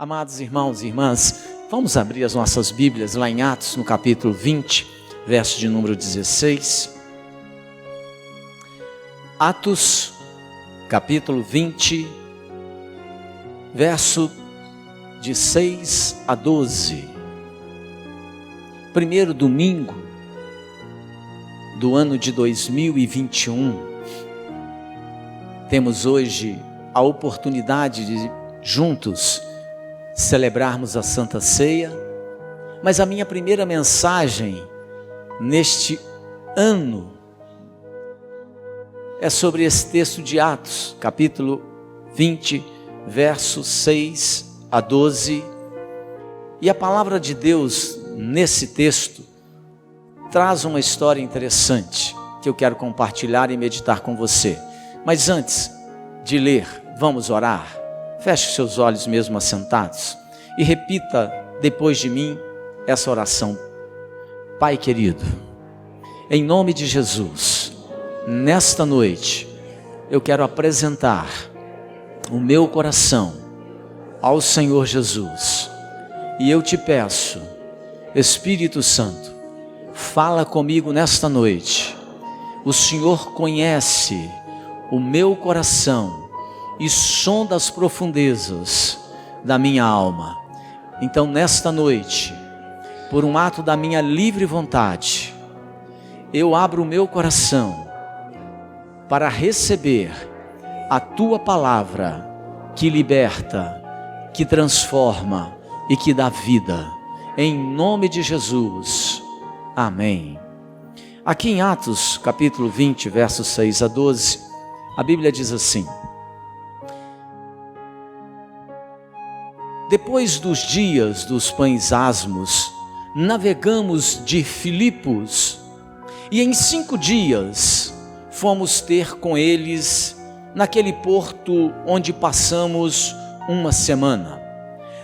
Amados irmãos e irmãs, vamos abrir as nossas Bíblias lá em Atos, no capítulo 20, verso de número 16. Atos, capítulo 20, verso de 6 a 12. Primeiro domingo do ano de 2021. Temos hoje a oportunidade de juntos celebrarmos a Santa Ceia, mas a minha primeira mensagem neste ano é sobre esse texto de Atos, capítulo 20, versos 6 a 12, e a palavra de Deus nesse texto traz uma história interessante, que eu quero compartilhar e meditar com você. Mas antes de ler, vamos orar. Feche seus olhos mesmo assentados e repita depois de mim essa oração. Pai querido, em nome de Jesus, nesta noite eu quero apresentar o meu coração ao Senhor Jesus. E eu te peço, Espírito Santo, fala comigo nesta noite. O Senhor conhece o meu coração e sonda as profundezas da minha alma. Então nesta noite, por um ato da minha livre vontade, eu abro o meu coração para receber a tua palavra que liberta, que transforma e que dá vida. Em nome de Jesus, amém. Aqui em Atos capítulo 20, versos 6 a 12, a Bíblia diz assim: depois dos dias dos pães asmos, navegamos de Filipos, e em 5 dias fomos ter com eles naquele porto onde passamos uma semana.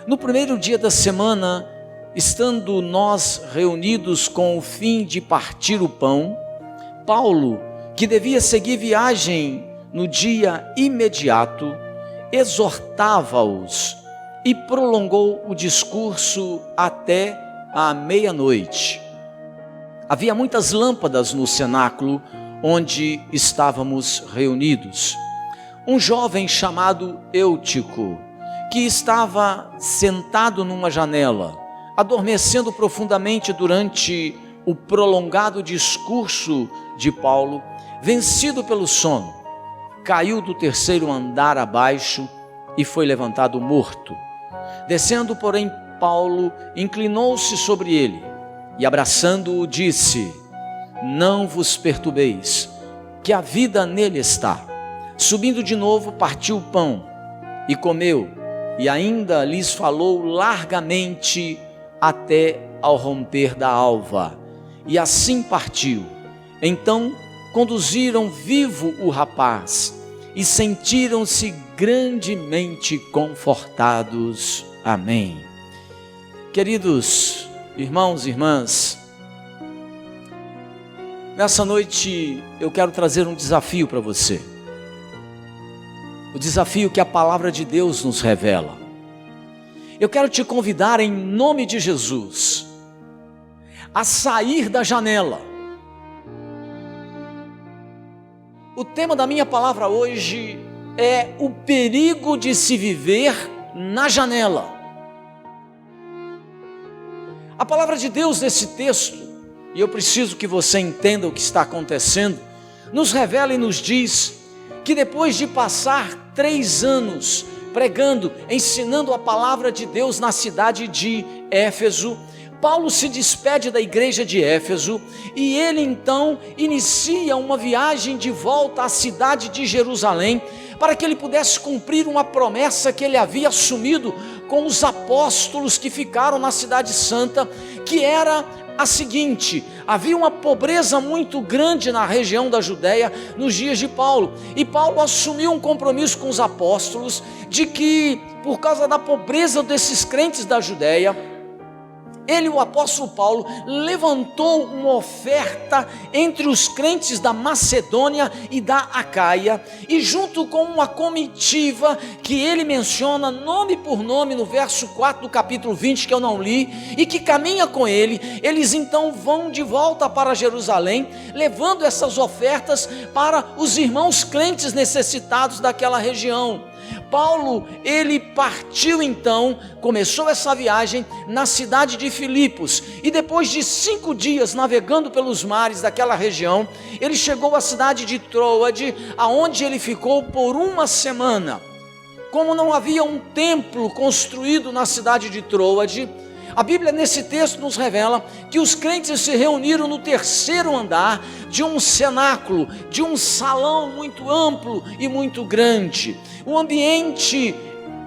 No primeiro dia da semana, estando nós reunidos com o fim de partir o pão, Paulo, que devia seguir viagem no dia imediato, exortava-os e prolongou o discurso até a meia-noite. Havia muitas lâmpadas no cenáculo onde estávamos reunidos. Um jovem chamado Eutico, que estava sentado numa janela, adormecendo profundamente durante o prolongado discurso de Paulo, vencido pelo sono, caiu do 3º andar abaixo e foi levantado morto. Descendo, porém, Paulo inclinou-se sobre ele e, abraçando-o, disse: não vos perturbeis, que a vida nele está. Subindo de novo, partiu o pão e comeu, e ainda lhes falou largamente até ao romper da alva, e assim partiu. Então conduziram vivo o rapaz e sentiram-se grandemente confortados. Amém. Queridos irmãos e irmãs, nessa noite eu quero trazer um desafio para você. O desafio que a palavra de Deus nos revela. Eu quero te convidar em nome de Jesus a sair da janela. O tema da minha palavra hoje é o perigo de se viver na janela. A palavra de Deus nesse texto, e eu preciso que você entenda o que está acontecendo, nos revela e nos diz que depois de passar 3 anos pregando, ensinando a palavra de Deus na cidade de Éfeso, Paulo se despede da igreja de Éfeso e ele então inicia uma viagem de volta à cidade de Jerusalém, para que ele pudesse cumprir uma promessa que ele havia assumido com os apóstolos que ficaram na cidade santa, que era a seguinte: havia uma pobreza muito grande na região da Judéia nos dias de Paulo, e Paulo assumiu um compromisso com os apóstolos de que, por causa da pobreza desses crentes da Judéia, ele, o apóstolo Paulo, levantou uma oferta entre os crentes da Macedônia e da Acaia, e junto com uma comitiva que ele menciona nome por nome no verso 4 do capítulo 20, que eu não li, e que caminha com ele, eles então vão de volta para Jerusalém, levando essas ofertas para os irmãos crentes necessitados daquela região. Paulo, ele partiu então, começou essa viagem na cidade de Filipos, e depois de 5 dias navegando pelos mares daquela região, ele chegou à cidade de Troade, aonde ele ficou por 1 semana. Como não havia um templo construído na cidade de Troade, a Bíblia nesse texto nos revela que os crentes se reuniram no 3º andar de um cenáculo, de um salão muito amplo e muito grande. O ambiente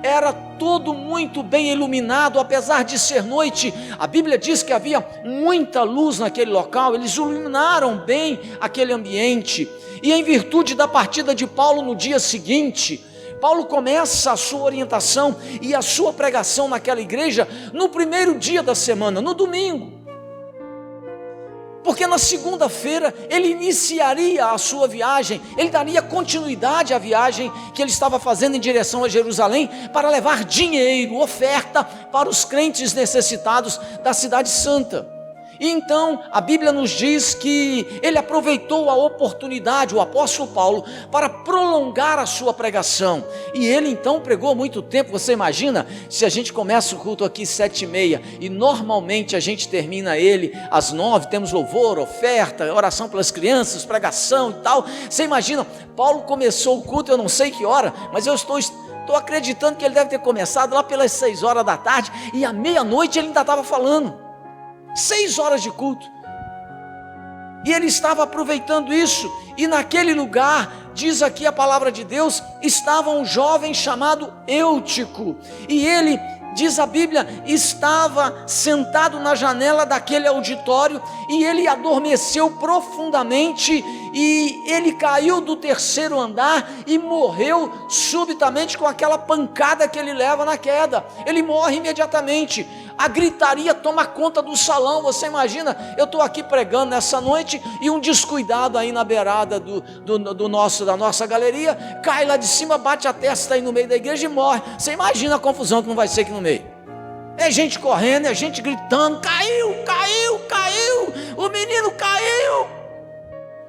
era todo muito bem iluminado, apesar de ser noite. A Bíblia diz que havia muita luz naquele local, eles iluminaram bem aquele ambiente. E em virtude da partida de Paulo no dia seguinte, Paulo começa a sua orientação e a sua pregação naquela igreja no primeiro dia da semana, no domingo. Porque na segunda-feira ele iniciaria a sua viagem, ele daria continuidade à viagem que ele estava fazendo em direção a Jerusalém para levar dinheiro, oferta para os crentes necessitados da cidade santa. E então a Bíblia nos diz que ele aproveitou a oportunidade, o apóstolo Paulo, para prolongar a sua pregação. E ele então pregou muito tempo. Você imagina, se a gente começa o culto aqui 7h30 e normalmente a gente termina ele às 9h, temos louvor, oferta, oração pelas crianças, pregação e tal. Você imagina, Paulo começou o culto, eu não sei que hora, mas eu estou acreditando que ele deve ter começado lá pelas 6h da tarde, e à meia-noite ele ainda estava falando. 6 horas de culto, e ele estava aproveitando isso, e naquele lugar, diz aqui a palavra de Deus, estava um jovem chamado Eutico, e ele, diz a Bíblia, estava sentado na janela daquele auditório, e ele adormeceu profundamente, e ele caiu do 3º andar, e morreu subitamente com aquela pancada que ele leva na queda. Ele morre imediatamente. A gritaria toma conta do salão. Você imagina, eu estou aqui pregando nessa noite, e um descuidado aí na beirada da nossa galeria, cai lá de cima, bate a testa aí no meio da igreja e morre. Você imagina a confusão que não vai ser aqui no meio. É gente correndo, é gente gritando, caiu, o menino caiu,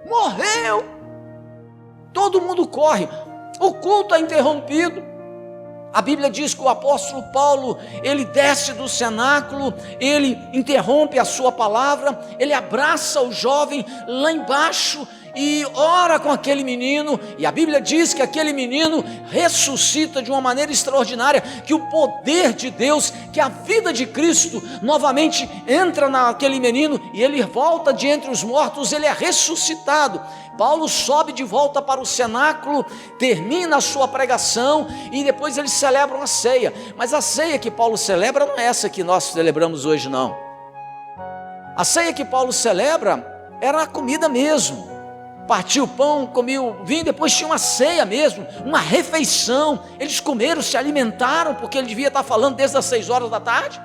morreu. Todo mundo corre, o culto é interrompido. A Bíblia diz que o apóstolo Paulo, ele desce do cenáculo, ele interrompe a sua palavra, ele abraça o jovem lá embaixo e ora com aquele menino, e a Bíblia diz que aquele menino ressuscita de uma maneira extraordinária, que o poder de Deus, que a vida de Cristo novamente entra naquele menino, e ele volta de entre os mortos, ele é ressuscitado. Paulo sobe de volta para o cenáculo, termina a sua pregação, e depois eles celebram a ceia. Mas a ceia que Paulo celebra não é essa que nós celebramos hoje, não. A ceia que Paulo celebra era a comida mesmo. Partiu o pão, comia o vinho, depois tinha uma ceia mesmo, uma refeição. Eles comeram, se alimentaram, porque ele devia estar falando desde as 6 horas da tarde.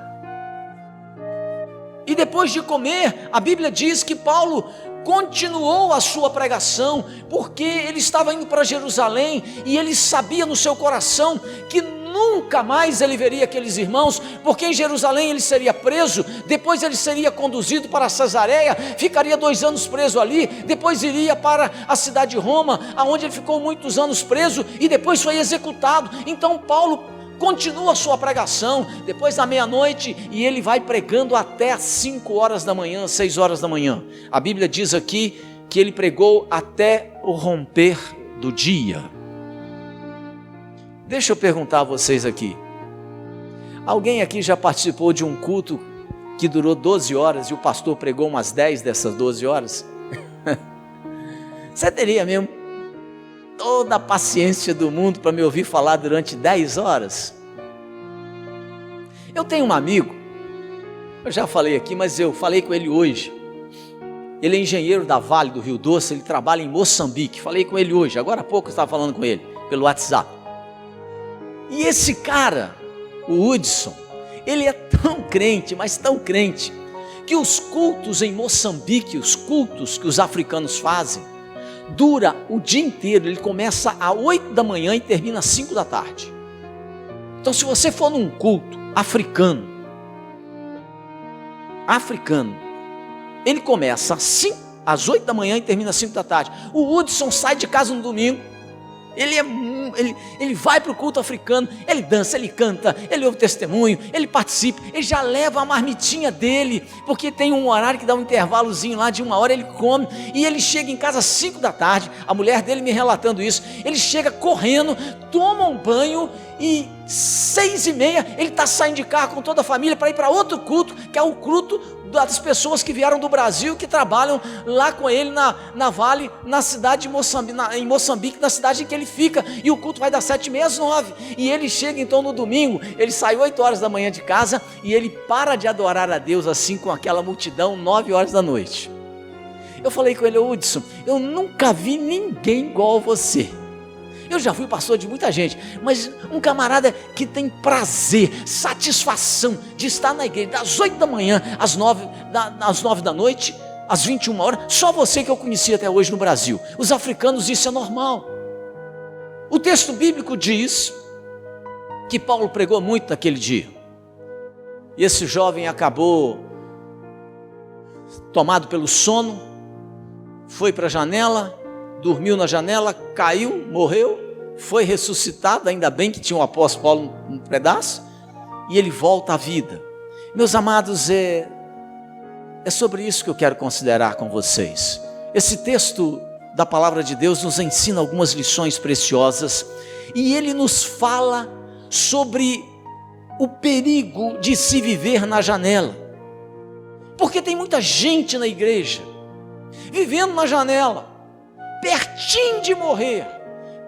E depois de comer, a Bíblia diz que Paulo continuou a sua pregação, porque ele estava indo para Jerusalém, e ele sabia no seu coração que nunca mais ele veria aqueles irmãos, porque em Jerusalém ele seria preso, depois ele seria conduzido para Cesareia, ficaria 2 anos preso ali, depois iria para a cidade de Roma, onde ele ficou muitos anos preso, e depois foi executado. Então Paulo continua a sua pregação, depois da meia-noite, e ele vai pregando até às 5 horas da manhã, 6 horas da manhã. A Bíblia diz aqui que ele pregou até o romper do dia. Deixa eu perguntar a vocês aqui, alguém aqui já participou de um culto que durou 12 horas e o pastor pregou umas 10 dessas 12 horas? Você teria mesmo toda a paciência do mundo para me ouvir falar durante 10 horas? Eu tenho um amigo, eu já falei aqui, mas eu falei com ele hoje. Ele é engenheiro da Vale do Rio Doce, ele trabalha em Moçambique. Falei com ele hoje, agora há pouco eu estava falando com ele pelo WhatsApp. E esse cara, o Hudson, ele é tão crente, mas tão crente, que os cultos em Moçambique, os cultos que os africanos fazem, dura o dia inteiro. Ele começa às 8 da manhã e termina às 5 da tarde. Então, se você for num culto africano, ele começa às 8 da manhã e termina às 5 da tarde. O Hudson sai de casa no domingo, ele vai para o culto africano, ele dança, ele canta, ele ouve testemunho, ele participa, ele já leva a marmitinha dele, porque tem um horário que dá um intervalozinho lá de 1 hora, ele come, e ele chega em casa às 5 da tarde, a mulher dele me relatando isso, ele chega correndo, toma um banho, e 6h30 ele está saindo de carro com toda a família para ir para outro culto, que é o culto das pessoas que vieram do Brasil, que trabalham lá com ele na Vale, na cidade de Moçambique, em Moçambique, na cidade em que ele fica, e o culto vai das 7h30 às 9h, e ele chega então no domingo, ele sai 8 horas da manhã de casa, e ele para de adorar a Deus assim com aquela multidão 9 horas da noite. Eu falei com ele: Hudson, eu nunca vi ninguém igual a você. Eu já fui pastor de muita gente, mas um camarada que tem prazer, satisfação de estar na igreja das 8 da manhã às 9 da noite, às 21 horas, só você que eu conheci até hoje no Brasil. Os africanos, isso é normal. O texto bíblico diz que Paulo pregou muito naquele dia, e esse jovem acabou tomado pelo sono, foi para a janela, dormiu na janela, caiu, morreu, foi ressuscitado, ainda bem que tinha o apóstolo Paulo um pedaço, e ele volta à vida. Meus amados, é sobre isso que eu quero considerar com vocês. Esse texto da palavra de Deus nos ensina algumas lições preciosas, e ele nos fala sobre o perigo de se viver na janela, porque tem muita gente na igreja, vivendo na janela, pertinho de morrer,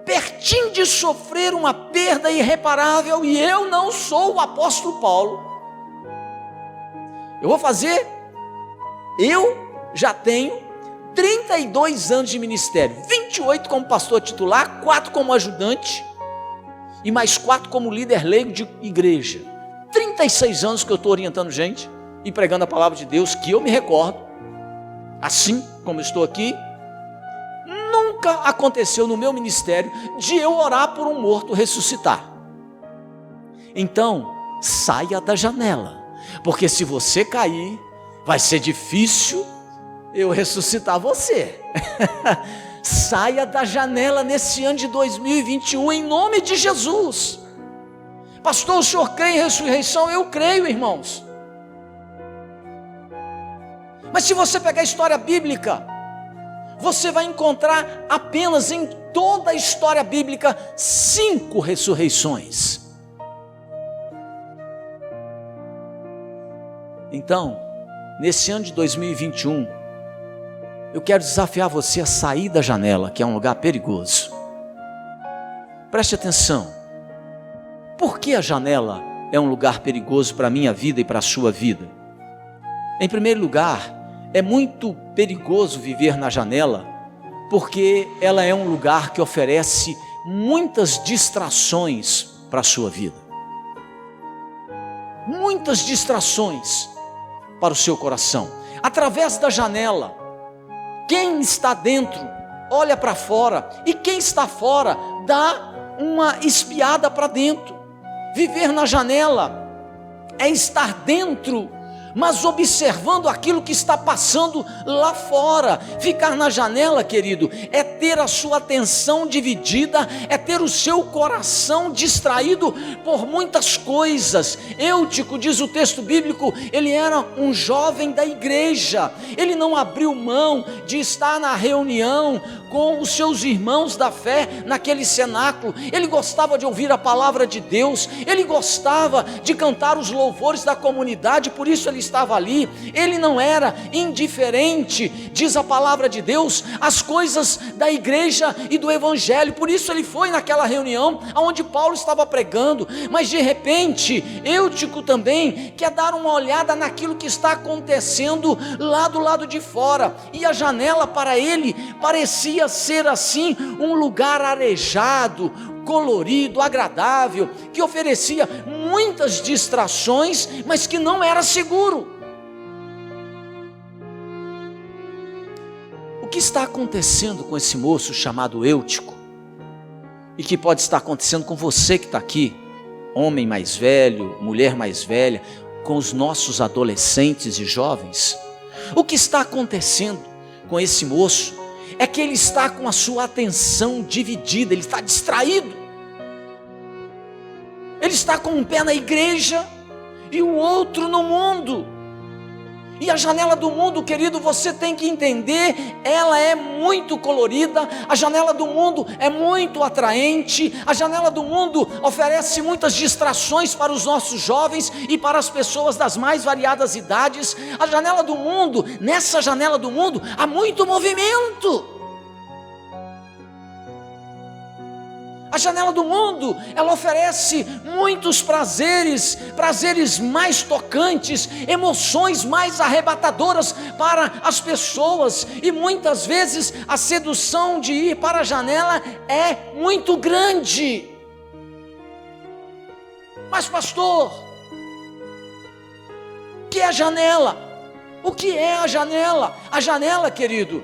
pertinho de sofrer uma perda irreparável, e eu não sou o apóstolo Paulo. Eu já tenho 32 anos de ministério, 28 como pastor titular, 4 como ajudante, e mais 4 como líder leigo de igreja. 36 anos que eu estou orientando gente, e pregando a palavra de Deus, que eu me recordo, assim como estou aqui. Nunca aconteceu no meu ministério de eu orar por um morto ressuscitar. Então, saia da janela, porque se você cair, vai ser difícil eu ressuscitar você. Saia da janela nesse ano de 2021, em nome de Jesus. Pastor, o senhor crê em ressurreição? Eu creio, irmãos. Mas se você pegar a história bíblica, você vai encontrar apenas em toda a história bíblica 5 ressurreições. Então, nesse ano de 2021, eu quero desafiar você a sair da janela, que é um lugar perigoso. Preste atenção. Por que a janela é um lugar perigoso para a minha vida e para a sua vida? Em primeiro lugar, é muito perigoso viver na janela, porque ela é um lugar que oferece muitas distrações para a sua vida. Muitas distrações para o seu coração. Através da janela, quem está dentro olha para fora, e quem está fora dá uma espiada para dentro. Viver na janela é estar dentro, mas observando aquilo que está passando lá fora. Ficar na janela, querido, é ter a sua atenção dividida, é ter o seu coração distraído por muitas coisas. Eutico, diz o texto bíblico, ele era um jovem da igreja, ele não abriu mão de estar na reunião com os seus irmãos da fé naquele cenáculo. Ele gostava de ouvir a palavra de Deus, ele gostava de cantar os louvores da comunidade, por isso ele estava ali. Ele não era indiferente, diz a palavra de Deus, às coisas da igreja e do evangelho, por isso ele foi naquela reunião onde Paulo estava pregando. Mas de repente, Eutico também quer dar uma olhada naquilo que está acontecendo lá do lado de fora, e a janela para ele parecia ser assim um lugar arejado, colorido, agradável, que oferecia muitas distrações, mas que não era seguro. O que está acontecendo com esse moço chamado Eutico, e que pode estar acontecendo com você que está aqui, homem mais velho, mulher mais velha, com os nossos adolescentes e jovens? O que está acontecendo com esse moço é que ele está com a sua atenção dividida, ele está distraído. Ele está com um pé na igreja e o outro no mundo. E a janela do mundo, querido, você tem que entender, ela é muito colorida, a janela do mundo é muito atraente, a janela do mundo oferece muitas distrações para os nossos jovens e para as pessoas das mais variadas idades. A janela do mundo, nessa janela do mundo, há muito movimento. A janela do mundo, ela oferece muitos prazeres, prazeres mais tocantes, emoções mais arrebatadoras para as pessoas, e muitas vezes a sedução de ir para a janela é muito grande. Mas pastor, o que é a janela? O que é a janela? A janela, querido,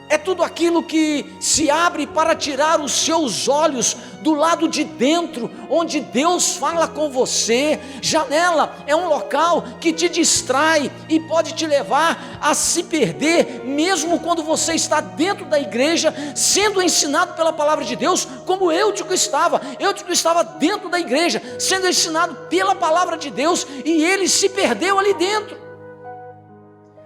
é tudo aquilo que se abre para tirar os seus olhos do lado de dentro, onde Deus fala com você. Janela é um local que te distrai e pode te levar a se perder, mesmo quando você está dentro da igreja, sendo ensinado pela palavra de Deus, como Eutico estava. Eutico estava dentro da igreja, sendo ensinado pela palavra de Deus, e ele se perdeu ali dentro.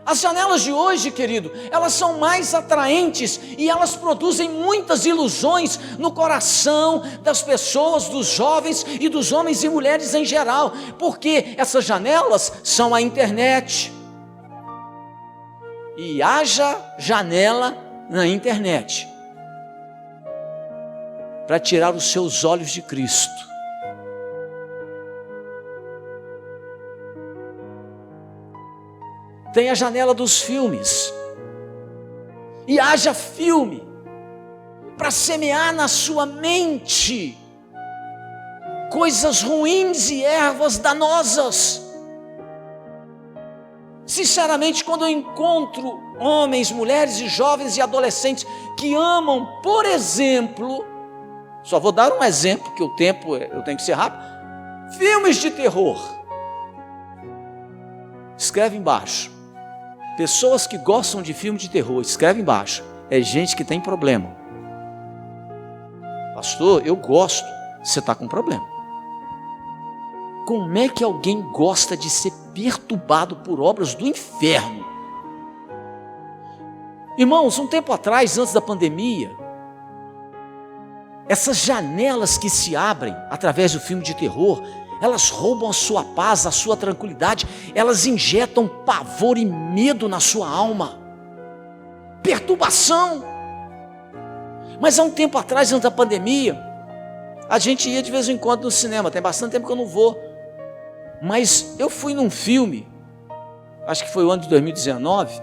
As janelas de hoje, querido, elas são mais atraentes e elas produzem muitas ilusões no coração das pessoas, dos jovens e dos homens e mulheres em geral, porque essas janelas são a internet. E haja janela na internet para tirar os seus olhos de Cristo. Tem a janela dos filmes, e haja filme para semear na sua mente coisas ruins e ervas danosas. Sinceramente, quando eu encontro homens, mulheres e jovens e adolescentes que amam, por exemplo, só vou dar um exemplo, que o tempo eu tenho que ser rápido, filmes de terror. Escreve embaixo. Pessoas que gostam de filme de terror, escreve embaixo. É gente que tem problema. Pastor, eu gosto. Você está com problema. Como é que alguém gosta de ser perturbado por obras do inferno? Irmãos, um tempo atrás, antes da pandemia, essas janelas que se abrem através do filme de terror, elas roubam a sua paz, a sua tranquilidade, elas injetam pavor e medo na sua alma, perturbação. Mas há um tempo atrás, antes da pandemia, a gente ia de vez em quando no cinema, tem bastante tempo que eu não vou, mas eu fui num filme, acho que foi o ano de 2019,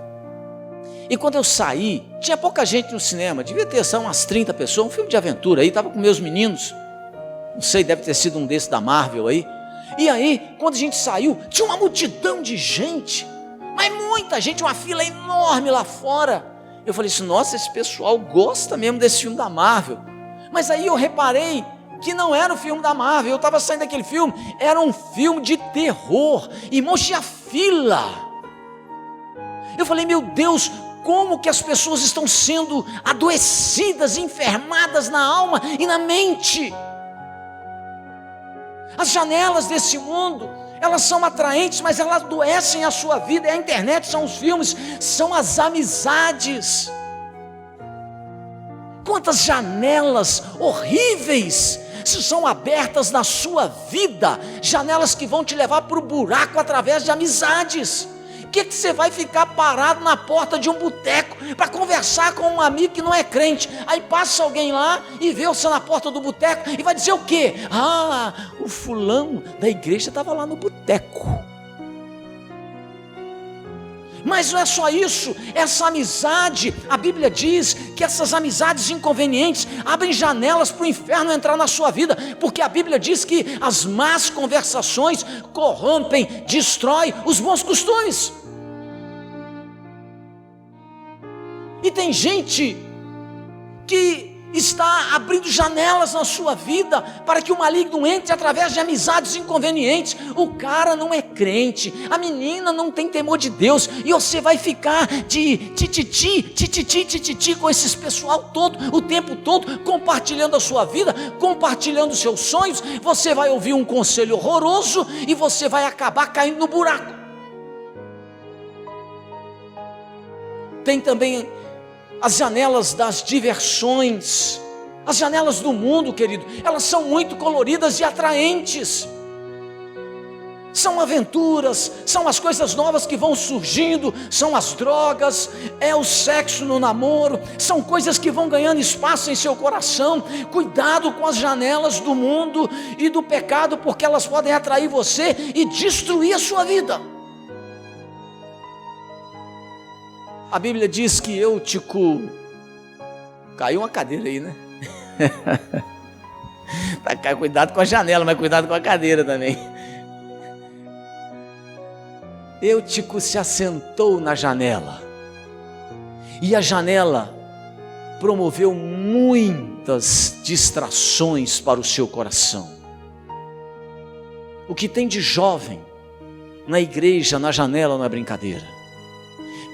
e quando eu saí, tinha pouca gente no cinema, devia ter só umas 30 pessoas, um filme de aventura aí, estava com meus meninos, não sei, deve ter sido um desses da Marvel aí. E aí, quando a gente saiu, tinha uma multidão de gente, mas muita gente, uma fila enorme lá fora. Eu falei assim, nossa, esse pessoal gosta mesmo desse filme da Marvel. Mas aí eu reparei que não era o filme da Marvel, eu estava saindo daquele filme, era um filme de terror, irmão, tinha fila. Eu falei, meu Deus, como que as pessoas estão sendo adoecidas, enfermadas na alma e na mente. As janelas desse mundo, elas são atraentes, mas elas adoecem a sua vida. É a internet, são os filmes, são as amizades. Quantas janelas horríveis são abertas na sua vida, janelas que vão te levar para o buraco através de amizades. Que você vai ficar parado na porta de um boteco para conversar com um amigo que não é crente? Aí passa alguém lá e vê você na porta do boteco e vai dizer o quê? Ah, o fulano da igreja estava lá no boteco. Mas não é só isso, essa amizade, a Bíblia diz que essas amizades inconvenientes abrem janelas para o inferno entrar na sua vida, porque a Bíblia diz que as más conversações corrompem, destrói os bons costumes. E tem gente que está abrindo janelas na sua vida para que o maligno entre através de amizades inconvenientes. O cara não é crente, a menina não tem temor de Deus, e você vai ficar de tititi com esses pessoal todo, o tempo todo, compartilhando a sua vida, compartilhando os seus sonhos. Você vai ouvir um conselho horroroso e você vai acabar caindo no buraco. Tem também as janelas das diversões, as janelas do mundo, querido, elas são muito coloridas e atraentes. São aventuras, são as coisas novas que vão surgindo, são as drogas, é o sexo no namoro, são coisas que vão ganhando espaço em seu coração. Cuidado com as janelas do mundo e do pecado, porque elas podem atrair você e destruir a sua vida. A Bíblia diz que Eutico, caiu uma cadeira aí, né? Cuidado com a janela, mas cuidado com a cadeira também. Eutico se assentou na janela, e a janela promoveu muitas distrações para o seu coração. O que tem de jovem na igreja, na janela, não é brincadeira,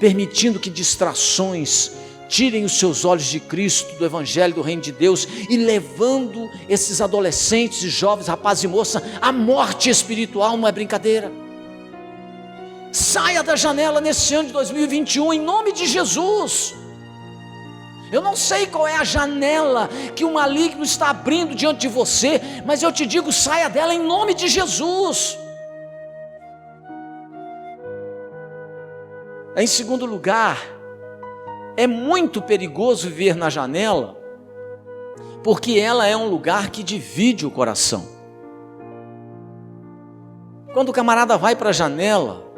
permitindo que distrações tirem os seus olhos de Cristo, do Evangelho, do Reino de Deus, e levando esses adolescentes, jovens, rapazes e moças, à morte espiritual. Não é brincadeira. Saia da janela nesse ano de 2021, em nome de Jesus. Eu não sei qual é a janela que o maligno está abrindo diante de você, mas eu te digo, saia dela em nome de Jesus. Em segundo lugar, é muito perigoso viver na janela, porque ela é um lugar que divide o coração. Quando o camarada vai para a janela,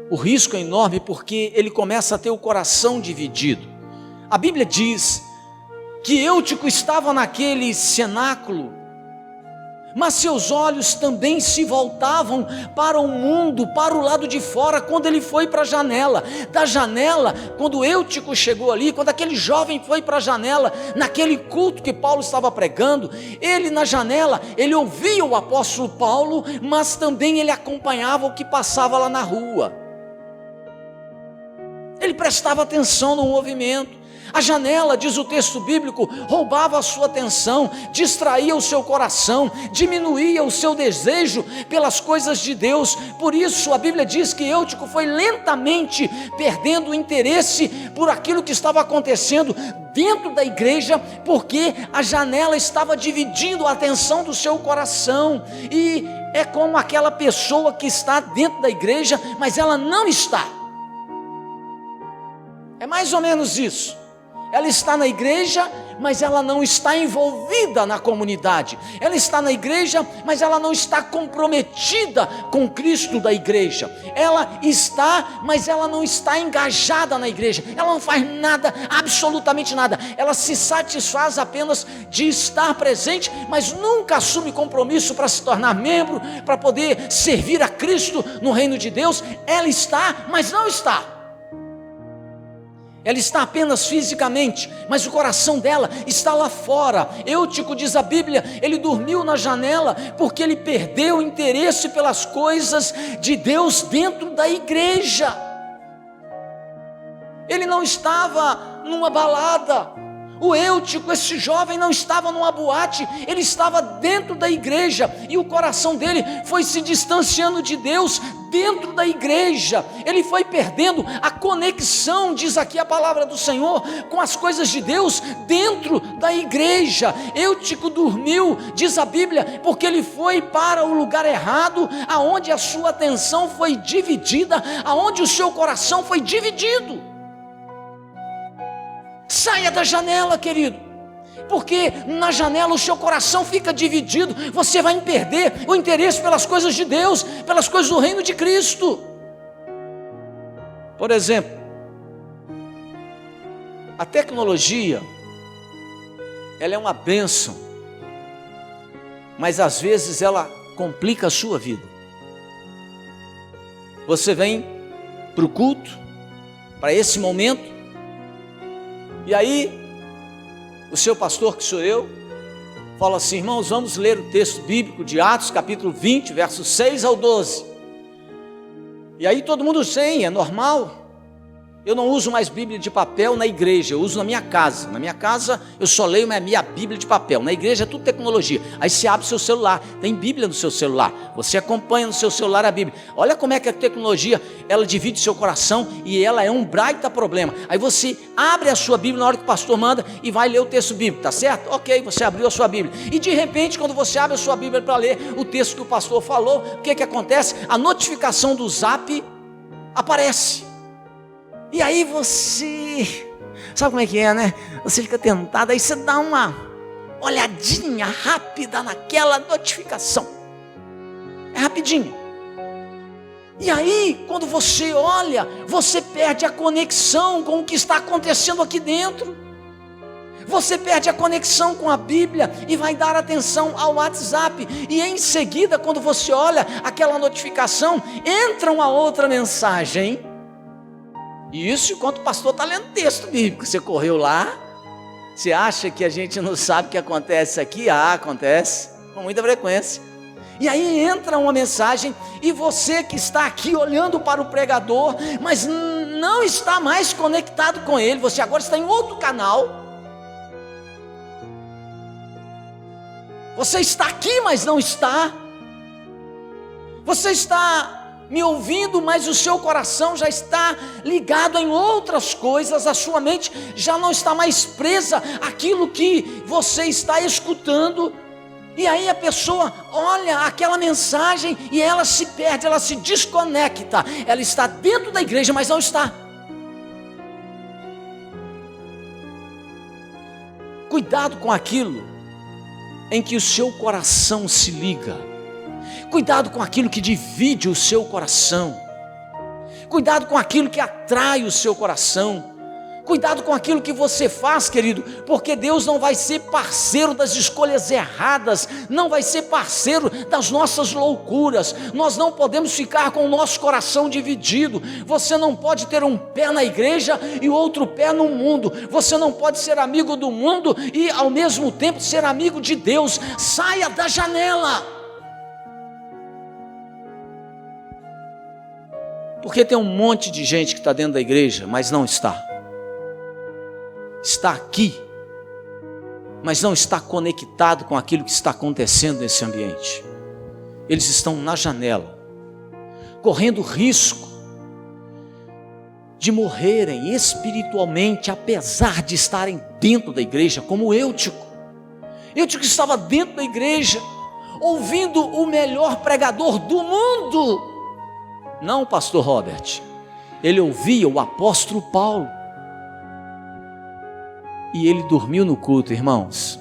o risco é enorme, porque ele começa a ter o coração dividido. A Bíblia diz que Eutico estava naquele cenáculo, mas seus olhos também se voltavam para o mundo, para o lado de fora, quando ele foi para a janela. Da janela, quando Eutico chegou ali, quando aquele jovem foi para a janela, naquele culto que Paulo estava pregando, ele na janela, ele ouvia o apóstolo Paulo, mas também ele acompanhava o que passava lá na rua. Ele prestava atenção no movimento. A janela, diz o texto bíblico, roubava a sua atenção, distraía o seu coração, diminuía o seu desejo pelas coisas de Deus. Por isso a Bíblia diz que Eutico foi lentamente perdendo o interesse por aquilo que estava acontecendo dentro da igreja, porque a janela estava dividindo a atenção do seu coração. E é como aquela pessoa que está dentro da igreja, mas ela não está. É mais ou menos isso. Ela está na igreja, mas ela não está envolvida na comunidade. Ela está na igreja, mas ela não está comprometida com Cristo da igreja. Ela está, mas ela não está engajada na igreja. Ela não faz nada, absolutamente nada. Ela se satisfaz apenas de estar presente, mas nunca assume compromisso para se tornar membro, para poder servir a Cristo no reino de Deus. Ela está, mas não está. Ela está apenas fisicamente, mas o coração dela está lá fora. Eutico, diz a Bíblia, ele dormiu na janela porque ele perdeu o interesse pelas coisas de Deus dentro da igreja. Ele não estava numa balada. O Eutico, esse jovem, não estava numa boate, ele estava dentro da igreja, e o coração dele foi se distanciando de Deus dentro da igreja. Ele foi perdendo a conexão, diz aqui a palavra do Senhor, com as coisas de Deus dentro da igreja. Eutico dormiu, diz a Bíblia, porque ele foi para o lugar errado, aonde a sua atenção foi dividida, aonde o seu coração foi dividido. Saia da janela, querido, porque na janela o seu coração fica dividido. Você vai perder o interesse pelas coisas de Deus, pelas coisas do reino de Cristo. Por exemplo, a tecnologia, ela é uma bênção, mas às vezes ela complica a sua vida. Você vem para o culto, para esse momento, e aí o seu pastor, que sou eu, fala assim: irmãos, vamos ler o texto bíblico de Atos, capítulo 20, versos 6 ao 12. E aí todo mundo tem, é normal. Eu não uso mais Bíblia de papel na igreja, eu uso na minha casa. Na minha casa eu só leio a minha Bíblia de papel. Na igreja é tudo tecnologia. Aí você abre o seu celular, tem Bíblia no seu celular. Você acompanha no seu celular a Bíblia. Olha como é que a tecnologia, ela divide seu coração e ela é um baita problema. Aí você abre a sua Bíblia na hora que o pastor manda e vai ler o texto bíblico, tá certo? Ok, você abriu a sua Bíblia. E de repente, quando você abre a sua Bíblia para ler o texto que o pastor falou, o que acontece? A notificação do Zap aparece. E aí você, sabe como é que é, né? Você fica tentado, aí você dá uma olhadinha rápida naquela notificação. É rapidinho. E aí, quando você olha, você perde a conexão com o que está acontecendo aqui dentro. Você perde a conexão com a Bíblia e vai dar atenção ao WhatsApp. E em seguida, quando você olha aquela notificação, entra uma outra mensagem. E isso enquanto o pastor está lendo texto bíblico. Você correu lá, você acha que a gente não sabe o que acontece aqui? Acontece com muita frequência. E aí entra uma mensagem e você que está aqui olhando para o pregador, mas não está mais conectado com ele, você agora está em outro canal. Você está aqui, mas não está. Você está me ouvindo, mas o seu coração já está ligado em outras coisas, a sua mente já não está mais presa àquilo que você está escutando. E aí a pessoa olha aquela mensagem e ela se perde, ela se desconecta. Ela está dentro da igreja, mas não está. Cuidado com aquilo em que o seu coração se liga. Cuidado com aquilo que divide o seu coração. Cuidado com aquilo que atrai o seu coração. Cuidado com aquilo que você faz, querido, porque Deus não vai ser parceiro das escolhas erradas, não vai ser parceiro das nossas loucuras. Nós não podemos ficar com o nosso coração dividido. Você não pode ter um pé na igreja e outro pé no mundo. Você não pode ser amigo do mundo e ao mesmo tempo ser amigo de Deus. Saia da janela. Porque tem um monte de gente que está dentro da igreja, mas não está. Está aqui, mas não está conectado com aquilo que está acontecendo nesse ambiente. Eles estão na janela, correndo risco de morrerem espiritualmente, apesar de estarem dentro da igreja, como Eutico. Eutico estava dentro da igreja, ouvindo o melhor pregador do mundo. Não o pastor Robert, ele ouvia o apóstolo Paulo, e ele dormiu no culto, irmãos,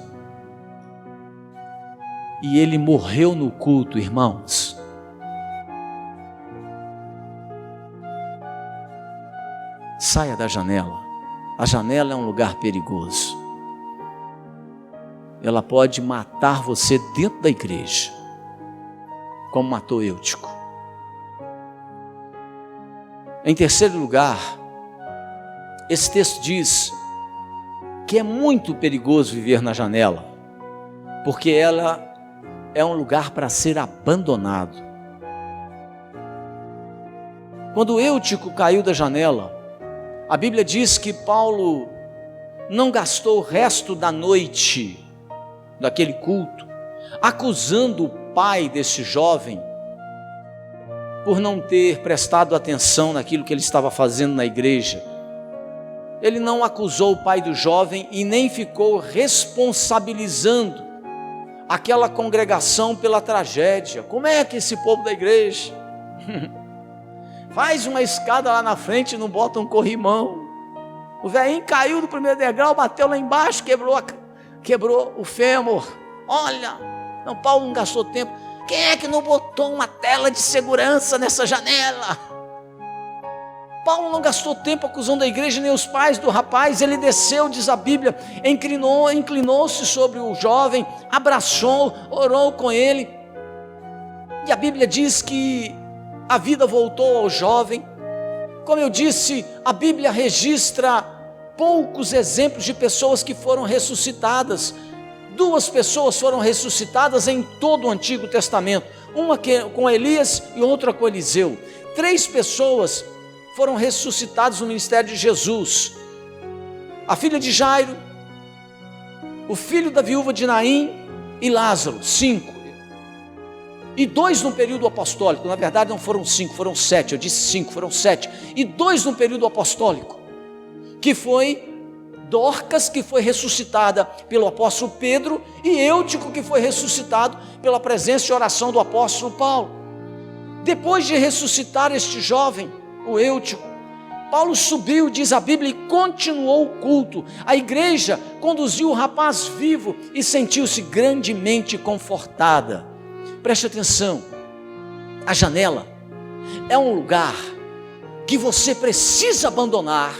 e ele morreu no culto, irmãos. Saia da janela. A janela é um lugar perigoso, ela pode matar você dentro da igreja, como matou Eutico. Em terceiro lugar, esse texto diz que é muito perigoso viver na janela, porque ela é um lugar para ser abandonado. Quando Eutico caiu da janela, a Bíblia diz que Paulo não gastou o resto da noite daquele culto acusando o pai desse jovem por não ter prestado atenção naquilo que ele estava fazendo na igreja. Ele não acusou o pai do jovem e nem ficou responsabilizando aquela congregação pela tragédia. Como é que esse povo da igreja faz uma escada lá na frente e não bota um corrimão? O velhinho caiu do primeiro degrau, bateu lá embaixo, quebrou o fêmur. Olha, não, Paulo não gastou tempo. Quem é que não botou uma tela de segurança nessa janela? Paulo não gastou tempo acusando a igreja nem os pais do rapaz. Ele desceu, diz a Bíblia, inclinou-se sobre o jovem, abraçou, orou com ele. E a Bíblia diz que a vida voltou ao jovem. Como eu disse, a Bíblia registra poucos exemplos de pessoas que foram ressuscitadas. 2 pessoas foram ressuscitadas em todo o Antigo Testamento, uma com Elias e outra com Eliseu. 3 pessoas foram ressuscitadas no ministério de Jesus: a filha de Jairo, o filho da viúva de Naim e Lázaro. 5. E 2 no período apostólico. Na verdade não foram 5, foram 7. Eu disse 5, foram 7. E 2 no período apostólico, que foi Dorcas, que foi ressuscitada pelo apóstolo Pedro, e Eutico, que foi ressuscitado pela presença e oração do apóstolo Paulo. Depois de ressuscitar este jovem, o Eutico, Paulo subiu, diz a Bíblia, e continuou o culto. A igreja conduziu o rapaz vivo e sentiu-se grandemente confortada. Preste atenção, a janela é um lugar que você precisa abandonar,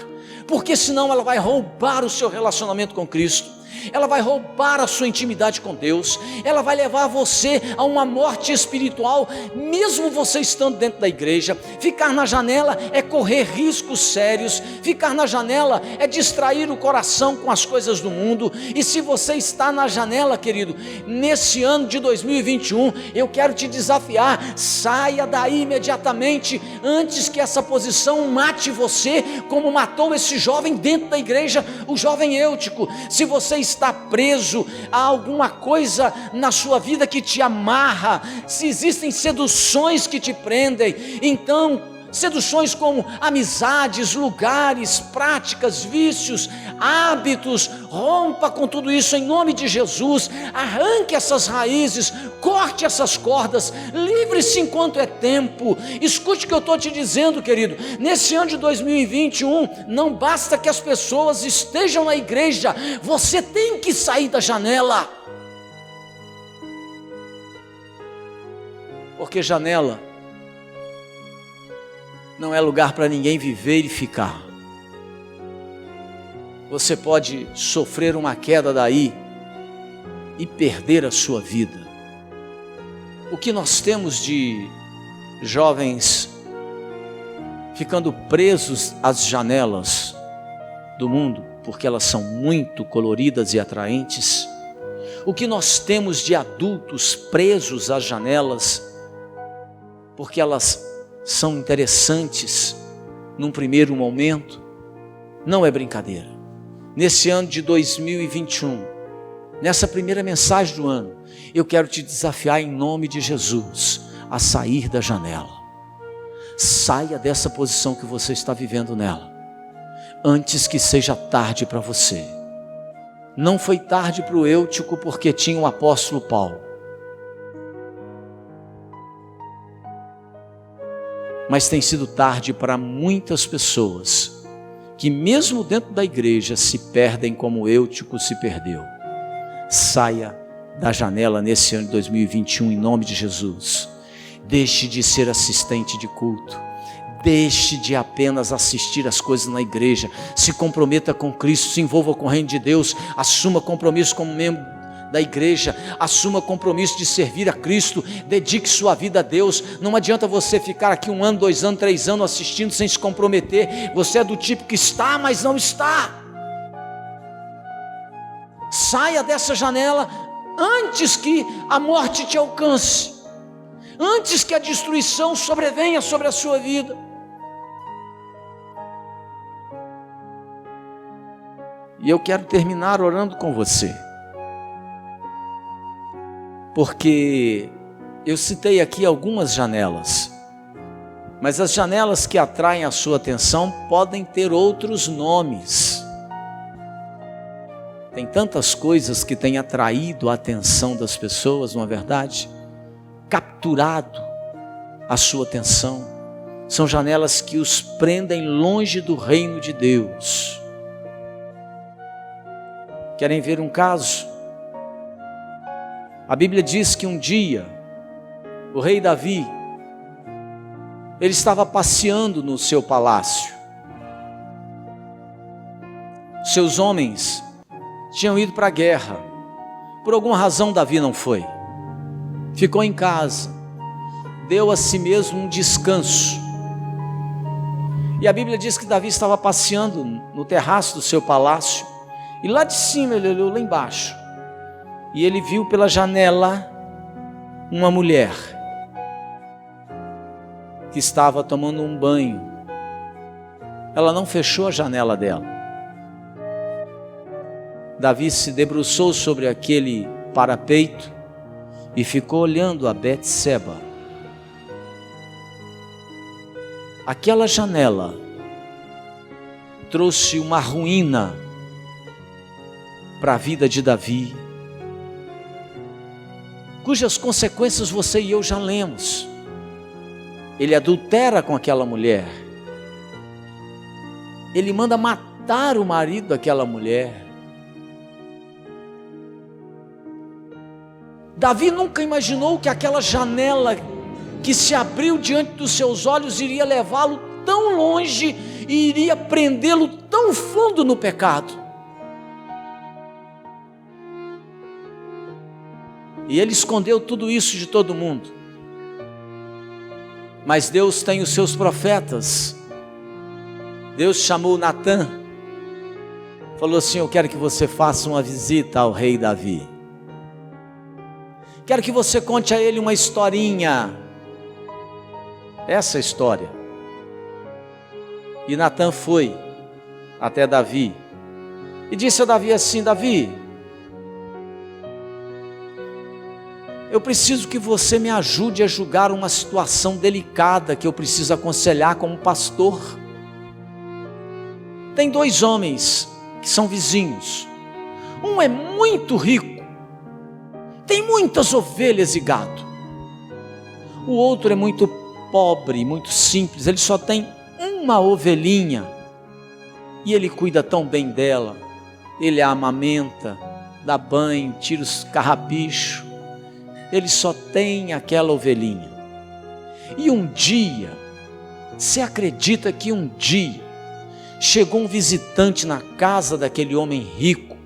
porque senão ela vai roubar o seu relacionamento com Cristo, ela vai roubar a sua intimidade com Deus, ela vai levar você a uma morte espiritual, mesmo você estando dentro da igreja. Ficar na janela é correr riscos sérios, ficar na janela é distrair o coração com as coisas do mundo. E se você está na janela, querido, nesse ano de 2021, eu quero te desafiar: saia daí imediatamente, antes que essa posição mate você, como matou esse jovem dentro da igreja, o jovem Eutico. Se você está preso a alguma coisa na sua vida que te amarra, se existem seduções que te prendem, então seduções como amizades, lugares, práticas, vícios, hábitos, rompa com tudo isso em nome de Jesus. Arranque essas raízes, corte essas cordas, livre-se enquanto é tempo. Escute o que eu estou te dizendo, querido. Nesse ano de 2021, não basta que as pessoas estejam na igreja, você tem que sair da janela, porque janela não é lugar para ninguém viver e ficar. Você pode sofrer uma queda daí e perder a sua vida. O que nós temos de jovens ficando presos às janelas do mundo, porque elas são muito coloridas e atraentes. O que nós temos de adultos presos às janelas, porque elas são interessantes num primeiro momento. Não é brincadeira. Nesse ano de 2021, nessa primeira mensagem do ano, eu quero te desafiar em nome de Jesus a sair da janela. Saia dessa posição que você está vivendo nela, antes que seja tarde para você. Não foi tarde para o Eutico, porque tinha o apóstolo Paulo. Mas tem sido tarde para muitas pessoas que mesmo dentro da igreja se perdem como Eutico se perdeu. Saia da janela nesse ano de 2021 em nome de Jesus. Deixe de ser assistente de culto. Deixe de apenas assistir as coisas na igreja. Se comprometa com Cristo, se envolva com o reino de Deus. Assuma compromisso como membro da igreja, assuma compromisso de servir a Cristo, dedique sua vida a Deus. Não adianta você ficar aqui 1 ano, 2 anos, 3 anos assistindo sem se comprometer. Você é do tipo que está, mas não está. Saia dessa janela antes que a morte te alcance, antes que a destruição sobrevenha sobre a sua vida. E eu quero terminar orando com você, porque eu citei aqui algumas janelas, mas as janelas que atraem a sua atenção podem ter outros nomes. Tem tantas coisas que têm atraído a atenção das pessoas, não é verdade? Capturado a sua atenção. São janelas que os prendem longe do reino de Deus. Querem ver um caso? A Bíblia diz que um dia, o rei Davi, ele estava passeando no seu palácio, Seus homens tinham ido para a guerra. Por alguma razão Davi não foi. Ficou em casa. Deu a si mesmo um descanso. E a Bíblia diz que Davi estava passeando no terraço do seu palácio. E lá de cima ele olhou lá embaixo. E ele viu pela janela uma mulher que estava tomando um banho. Ela não fechou a janela dela. Davi se debruçou sobre aquele parapeito e ficou olhando a Betseba. Aquela janela trouxe uma ruína para a vida de Davi, cujas consequências você e eu já lemos. Ele adultera com aquela mulher. Ele manda matar o marido daquela mulher. Davi nunca imaginou que aquela janela que se abriu diante dos seus olhos iria levá-lo tão longe e iria prendê-lo tão fundo no pecado. E ele escondeu tudo isso de todo mundo. Mas Deus tem os seus profetas. Deus chamou Natã, falou assim: eu quero que você faça uma visita ao rei Davi. Quero que você conte a ele uma historinha. Essa história. E Natã foi até Davi e disse a Davi assim: Davi, eu preciso que você me ajude a julgar uma situação delicada que eu preciso aconselhar como pastor. Tem dois homens que são vizinhos. Um é muito rico, tem muitas ovelhas e gado. O outro é muito pobre, muito simples, ele só tem uma ovelhinha e ele cuida tão bem dela. Ele a amamenta, dá banho, tira os carrapichos. Ele só tem aquela ovelhinha. E um dia, você acredita que um dia chegou um visitante na casa daquele homem rico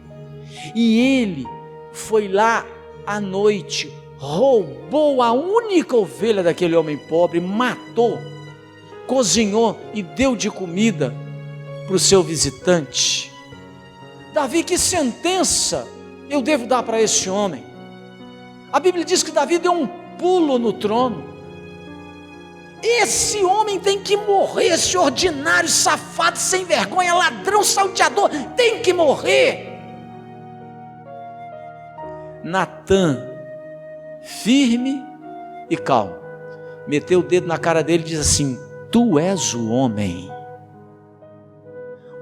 e ele foi lá à noite, roubou a única ovelha daquele homem pobre, matou, cozinhou e deu de comida para o seu visitante? Davi, que sentença eu devo dar para esse homem? A Bíblia diz que Davi deu um pulo no trono. Esse homem tem que morrer, esse ordinário, safado, sem vergonha, ladrão, salteador, tem que morrer. Natã, firme e calmo, meteu o dedo na cara dele e diz assim: tu és o homem.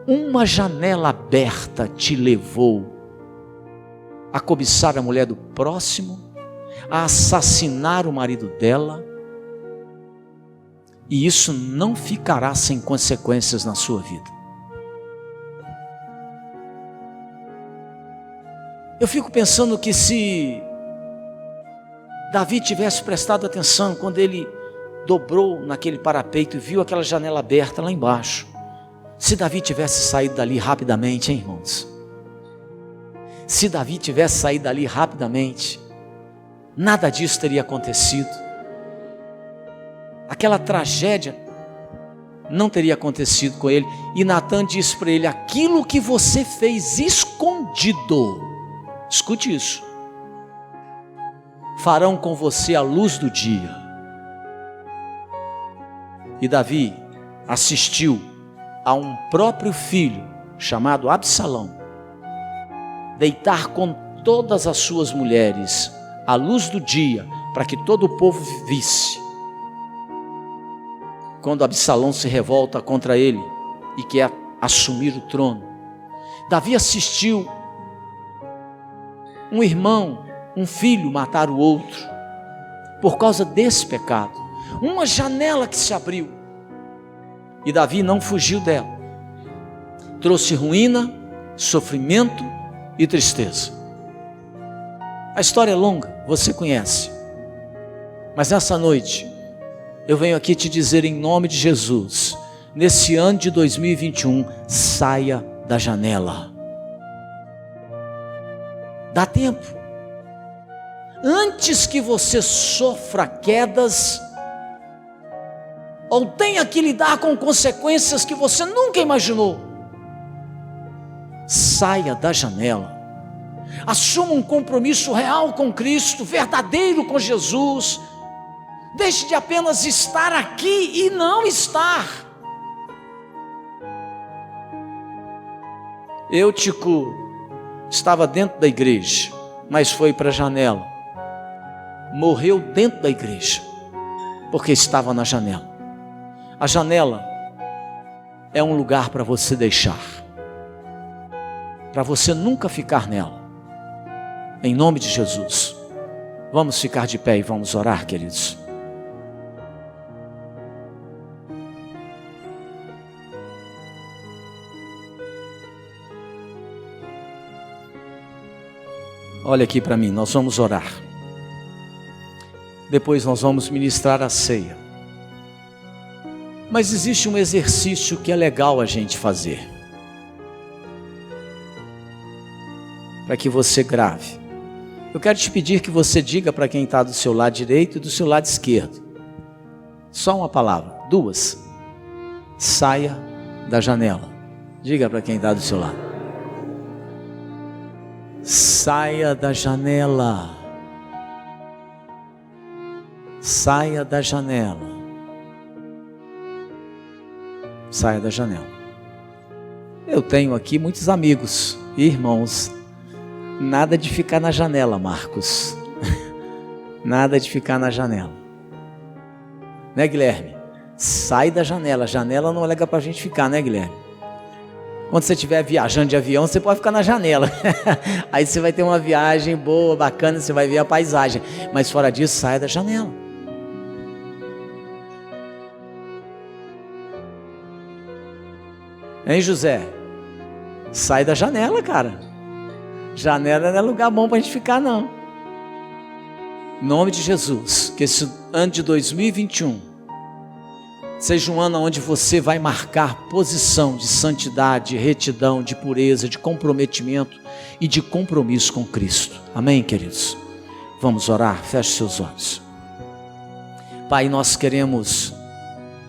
Uma janela aberta te levou a cobiçar a mulher do próximo, a assassinar o marido dela, e isso não ficará sem consequências na sua vida. Eu fico pensando que se Davi tivesse prestado atenção quando ele dobrou naquele parapeito e viu aquela janela aberta lá embaixo, se Davi tivesse saído dali rapidamente, hein, irmãos? Se Davi tivesse saído dali rapidamente, nada disso teria acontecido. Aquela tragédia não teria acontecido com ele. E Natã disse para ele: aquilo que você fez escondido, escute isso, farão com você a luz do dia. E Davi assistiu a um próprio filho, chamado Absalão, deitar com todas as suas mulheres à luz do dia, para que todo o povo visse. Quando Absalão se revolta contra ele e quer assumir o trono, Davi assistiu um irmão, um filho matar o outro, por causa desse pecado. Uma janela que se abriu, e Davi não fugiu dela. Trouxe ruína, sofrimento e tristeza. A história é longa, você conhece. Mas nessa noite, eu venho aqui te dizer em nome de Jesus, nesse ano de 2021, saia da janela. Dá tempo. Antes que você sofra quedas, ou tenha que lidar com consequências que você nunca imaginou, saia da janela. Assuma um compromisso real com Cristo, verdadeiro com Jesus. Deixe de apenas estar aqui e não estar. Eutico estava dentro da igreja, mas foi para a janela. Morreu dentro da igreja, porque estava na janela. A janela é um lugar para você deixar, para você nunca ficar nela. Em nome de Jesus, vamos ficar de pé e vamos orar, queridos. Olha aqui para mim, nós vamos orar. Depois nós vamos ministrar a ceia. Mas existe um exercício que é legal a gente fazer, para que você grave. Eu quero te pedir que você diga para quem está do seu lado direito e do seu lado esquerdo. Só uma palavra, duas. Saia da janela. Diga para quem está do seu lado. Saia da janela. Saia da janela. Saia da janela. Eu tenho aqui muitos amigos e irmãos. Nada de ficar na janela, Marcos. Nada de ficar na janela. Né, Guilherme? Sai da janela. A janela não é legal para a gente ficar, né, Guilherme? Quando você estiver viajando de avião, você pode ficar na janela. Aí você vai ter uma viagem boa, bacana, você vai ver a paisagem. Mas fora disso, sai da janela. Hein, José? Sai da janela, cara. Janela não é lugar bom para a gente ficar, não. Em nome de Jesus, que esse ano de 2021 seja um ano onde você vai marcar posição de santidade, de retidão, de pureza, de comprometimento e de compromisso com Cristo. Amém, queridos? Vamos orar, feche seus olhos. Pai, nós queremos,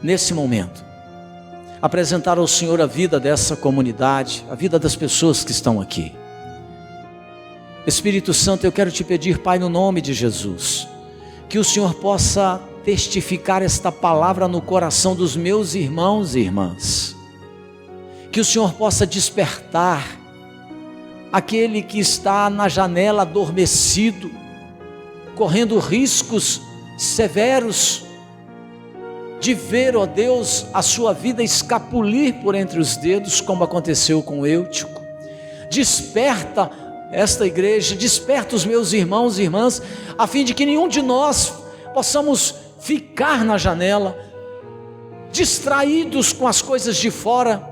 nesse momento, apresentar ao Senhor a vida dessa comunidade, a vida das pessoas que estão aqui. Espírito Santo, eu quero te pedir, Pai, no nome de Jesus, que o Senhor possa testificar esta palavra no coração dos meus irmãos e irmãs, que o Senhor possa despertar aquele que está na janela adormecido, correndo riscos severos de ver, ó Deus, a sua vida escapulir por entre os dedos, como aconteceu com Eutico. Desperta esta igreja, desperta os meus irmãos e irmãs, a fim de que nenhum de nós possamos ficar na janela, distraídos com as coisas de fora,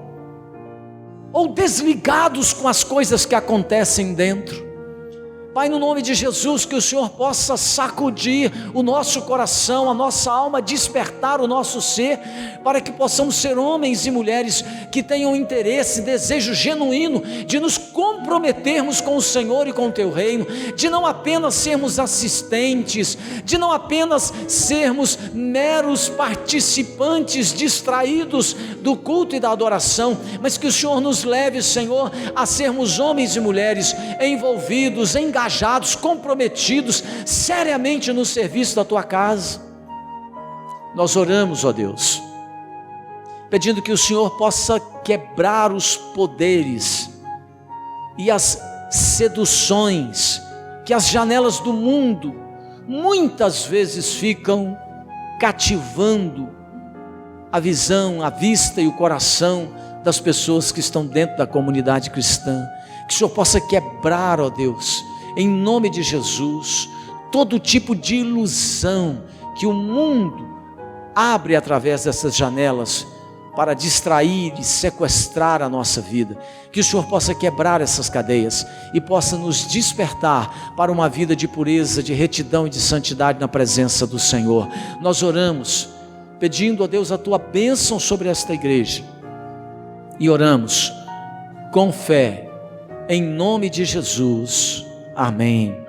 ou desligados com as coisas que acontecem dentro. Pai, no nome de Jesus, que o Senhor possa sacudir o nosso coração, a nossa alma, despertar o nosso ser, para que possamos ser homens e mulheres que tenham interesse, desejo genuíno de nos comprometermos com o Senhor e com o Teu reino, de não apenas sermos assistentes, de não apenas sermos meros participantes distraídos do culto e da adoração, mas que o Senhor nos leve, Senhor, a sermos homens e mulheres envolvidos, engajados, comprometidos seriamente no serviço da Tua casa. Nós oramos, ó Deus, pedindo que o Senhor possa quebrar os poderes e as seduções que as janelas do mundo muitas vezes ficam cativando a visão, a vista e o coração das pessoas que estão dentro da comunidade cristã. Que o Senhor possa quebrar, ó Deus, em nome de Jesus, todo tipo de ilusão que o mundo abre através dessas janelas para distrair e sequestrar a nossa vida. Que o Senhor possa quebrar essas cadeias e possa nos despertar para uma vida de pureza, de retidão e de santidade na presença do Senhor. Nós oramos pedindo a Deus a Tua bênção sobre esta igreja e oramos com fé em nome de Jesus. Amém.